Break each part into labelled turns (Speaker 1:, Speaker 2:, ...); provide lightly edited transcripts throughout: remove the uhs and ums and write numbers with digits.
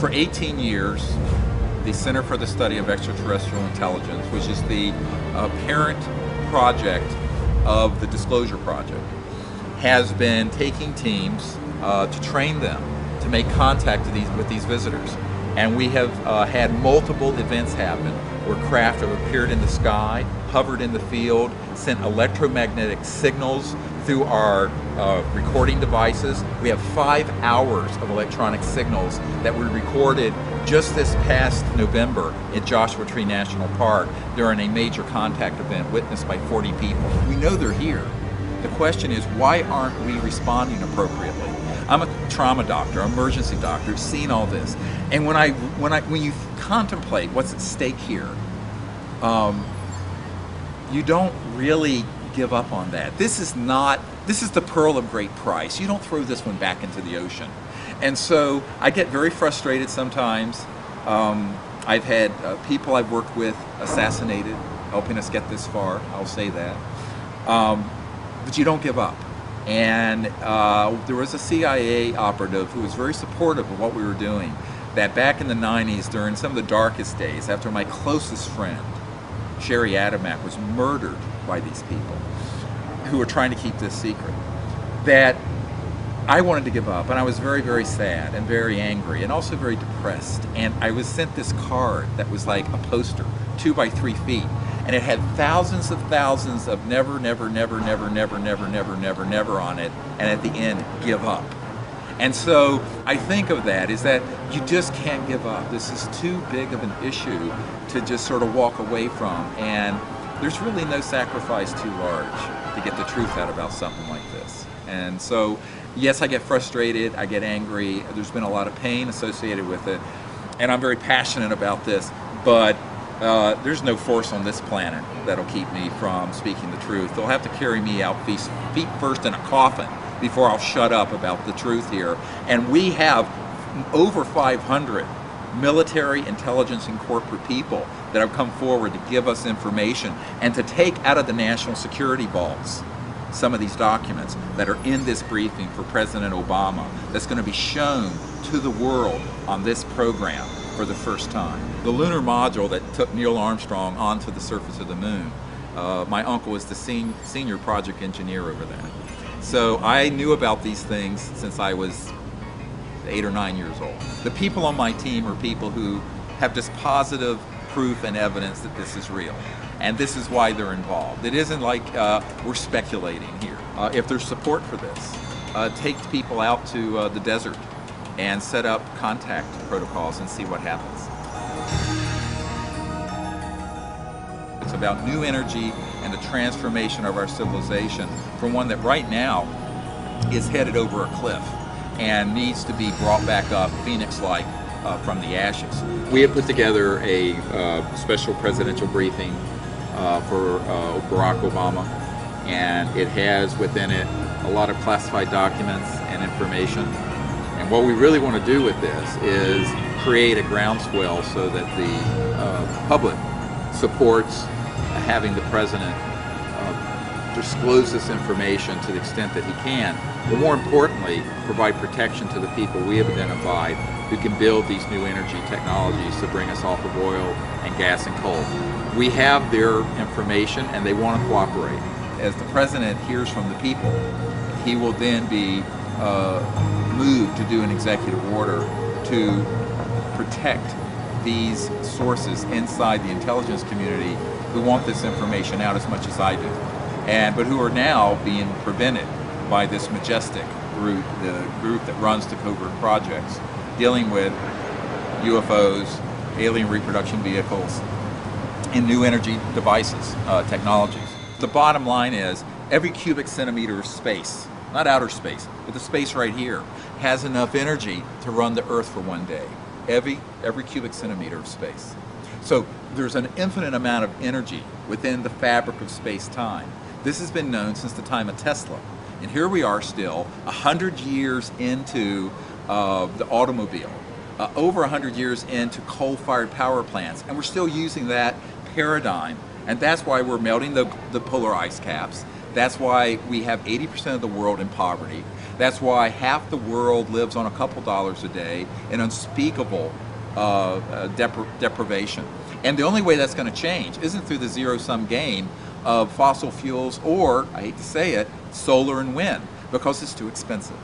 Speaker 1: For 18 years, the Center for the Study of Extraterrestrial Intelligence, which is the parent project of the Disclosure Project, has been taking teams to train them to make contact with these visitors. And we have had multiple events happen where craft have appeared in the sky, hovered in the field, sent electromagnetic signals through our recording devices. We have 5 hours of electronic signals that we recorded just this past November at Joshua Tree National Park during a major contact event witnessed by 40 people. We know they're here. The question is, why aren't we responding appropriately? I'm a trauma doctor, emergency doctor, seen all this, and when you contemplate what's at stake here, you don't really give up on that. This is the pearl of great price. You don't throw this one back into the ocean. And so I get very frustrated sometimes. I've had people I've worked with assassinated, helping us get this far, I'll say that. But you don't give up. And there was a CIA operative who was very supportive of what we were doing, that back in the 90s, during some of the darkest days, after my closest friend, Sherry Adamak, was murdered by these people who were trying to keep this secret, that I wanted to give up, and I was very, very sad and very angry and also very depressed. And I was sent this card that was like a poster, 2 by 3 feet, and it had thousands of never, never, never, never, never, never, never, never, never on it, and at the end, give up. And so I think of that is that you just can't give up. This is too big of an issue to just sort of walk away from, and there's really no sacrifice too large to get the truth out about something like this. And so, yes, I get frustrated, I get angry, there's been a lot of pain associated with it, and I'm very passionate about this, but there's no force on this planet that'll keep me from speaking the truth. They'll have to carry me out feet first in a coffin before I'll shut up about the truth here. And we have over 500 military, intelligence, and corporate people that have come forward to give us information and to take out of the national security vaults some of these documents that are in this briefing for President Obama that's going to be shown to the world on this program for the first time. The lunar module that took Neil Armstrong onto the surface of the moon, my uncle was the senior project engineer over that. So I knew about these things since I was 8 or 9 years old. The people on my team are people who have just positive proof and evidence that this is real. And this is why they're involved. It isn't like we're speculating here. If there's support for this, take people out to the desert and set up contact protocols and see what happens. It's about new energy and the transformation of our civilization from one that right now is headed over a cliff and needs to be brought back up, phoenix-like, from the ashes. We have put together a special presidential briefing for Barack Obama, and it has within it a lot of classified documents and information. And what we really want to do with this is create a groundswell so that the public supports having the president disclose this information to the extent that he can, but more importantly, provide protection to the people we have identified who can build these new energy technologies to bring us off of oil and gas and coal. We have their information and they want to cooperate. As the president hears from the people, he will then be moved to do an executive order to protect these sources inside the intelligence community who want this information out as much as I do, but who are now being prevented by this majestic group, the group that runs the covert projects, dealing with UFOs, alien reproduction vehicles, and new energy devices, technologies. The bottom line is every cubic centimeter of space, not outer space, but the space right here, has enough energy to run the Earth for one day. Every cubic centimeter of space. So there's an infinite amount of energy within the fabric of space-time. This has been known since the time of Tesla. And here we are still, 100 years into the automobile, over 100 years into coal-fired power plants, and we're still using that paradigm. And that's why we're melting the polar ice caps. That's why we have 80% of the world in poverty. That's why half the world lives on a couple dollars a day in unspeakable deprivation. And the only way that's going to change isn't through the zero-sum game of fossil fuels or, I hate to say it, solar and wind, because it's too expensive.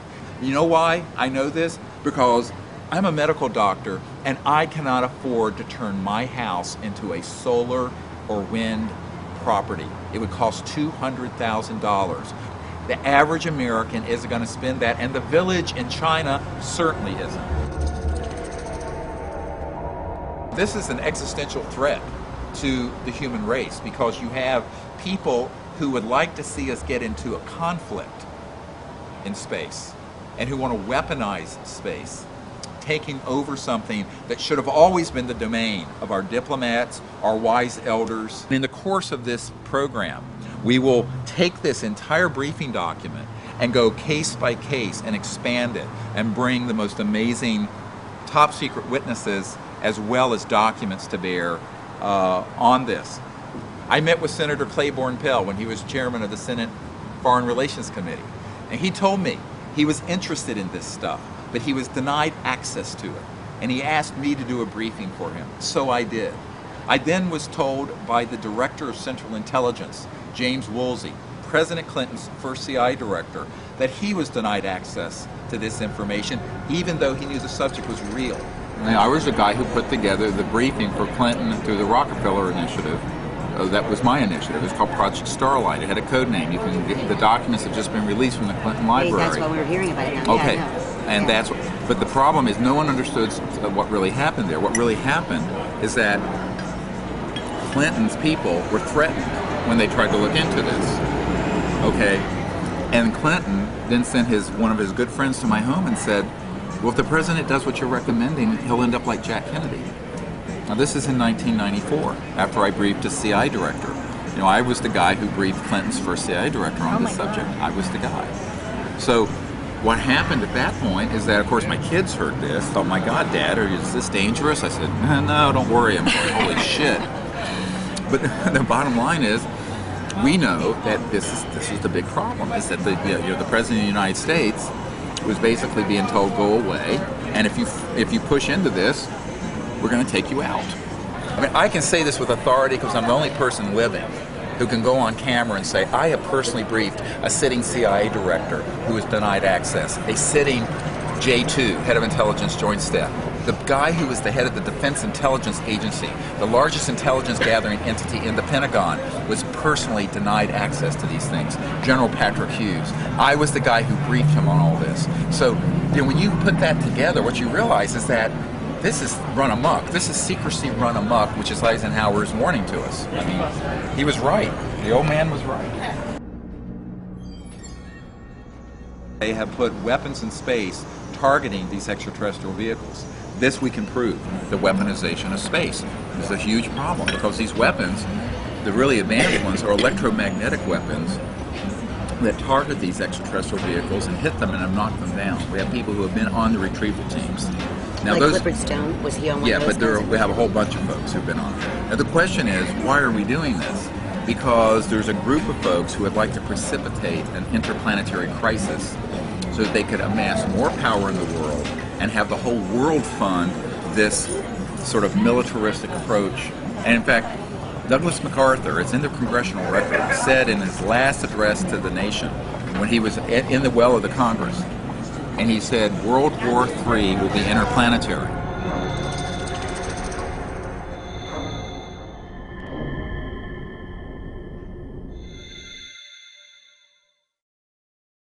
Speaker 1: You know why I know this? Because I'm a medical doctor and I cannot afford to turn my house into a solar or wind property. It would cost $200,000. The average American isn't going to spend that, and the village in China certainly isn't. This is an existential threat to the human race because you have people who would like to see us get into a conflict in space and who want to weaponize space, taking over something that should have always been the domain of our diplomats, our wise elders. In the course of this program, we will take this entire briefing document and go case by case and expand it and bring the most amazing top secret witnesses as well as documents to bear on this. I met with Senator Claiborne Pell when he was chairman of the Senate Foreign Relations Committee, and he told me he was interested in this stuff, but he was denied access to it, and he asked me to do a briefing for him, so I did. I then was told by the Director of Central Intelligence, James Woolsey, President Clinton's first CIA director, that he was denied access to this information, even though he knew the subject was real. Now, I was the guy who put together the briefing for Clinton through the Rockefeller Initiative. That was my initiative. It was called Project Starlight. It had a code name. You can get, the documents have just been released from the Clinton Library.
Speaker 2: That's why we were hearing about it now.
Speaker 1: Okay,
Speaker 2: yeah,
Speaker 1: and that's what, but the problem is no one understood what really happened there. What really happened is that Clinton's people were threatened when they tried to look into this. Okay, and Clinton then sent one of his good friends to my home and said, well, if the president does what you're recommending, he'll end up like Jack Kennedy. Now, this is in 1994, after I briefed a CIA director. You know, I was the guy who briefed Clinton's first CIA director on this subject. I was the guy. So what happened at that point is that, of course, my kids heard this, thought, my God, Dad, is this dangerous? I said, no, don't worry. I'm like, holy shit. But the bottom line is, we know that this is the big problem, is that the President of the United States was basically being told, go away, and if you push into this, we're going to take you out. I mean, I can say this with authority because I'm the only person living who can go on camera and say, I have personally briefed a sitting CIA director who was denied access, a sitting J2, head of intelligence joint staff, the guy who was the head of the Defense Intelligence Agency, the largest intelligence gathering entity in the Pentagon, was personally denied access to these things. General Patrick Hughes. I was the guy who briefed him on all this. So, you know, when you put that together, what you realize is that this is run amok. This is secrecy run amok, which is Eisenhower's warning to us. I mean, he was right. The old man was right. They have put weapons in space targeting these extraterrestrial vehicles. This we can prove, the weaponization of space. It's a huge problem because these weapons, the really advanced ones, are electromagnetic weapons that target these extraterrestrial vehicles and hit them and have knocked them down. We have people who have been on the retrieval teams.
Speaker 2: Now, like Clifford Stone, was he on one of those?
Speaker 1: Yeah, but we have a whole bunch of folks who've been on it. Now the question is, why are we doing this? Because there's a group of folks who would like to precipitate an interplanetary crisis so that they could amass more power in the world and have the whole world fund this sort of militaristic approach. And in fact, Douglas MacArthur, it's in the congressional record, said in his last address to the nation when he was in the well of the Congress, and he said, World War III will be interplanetary.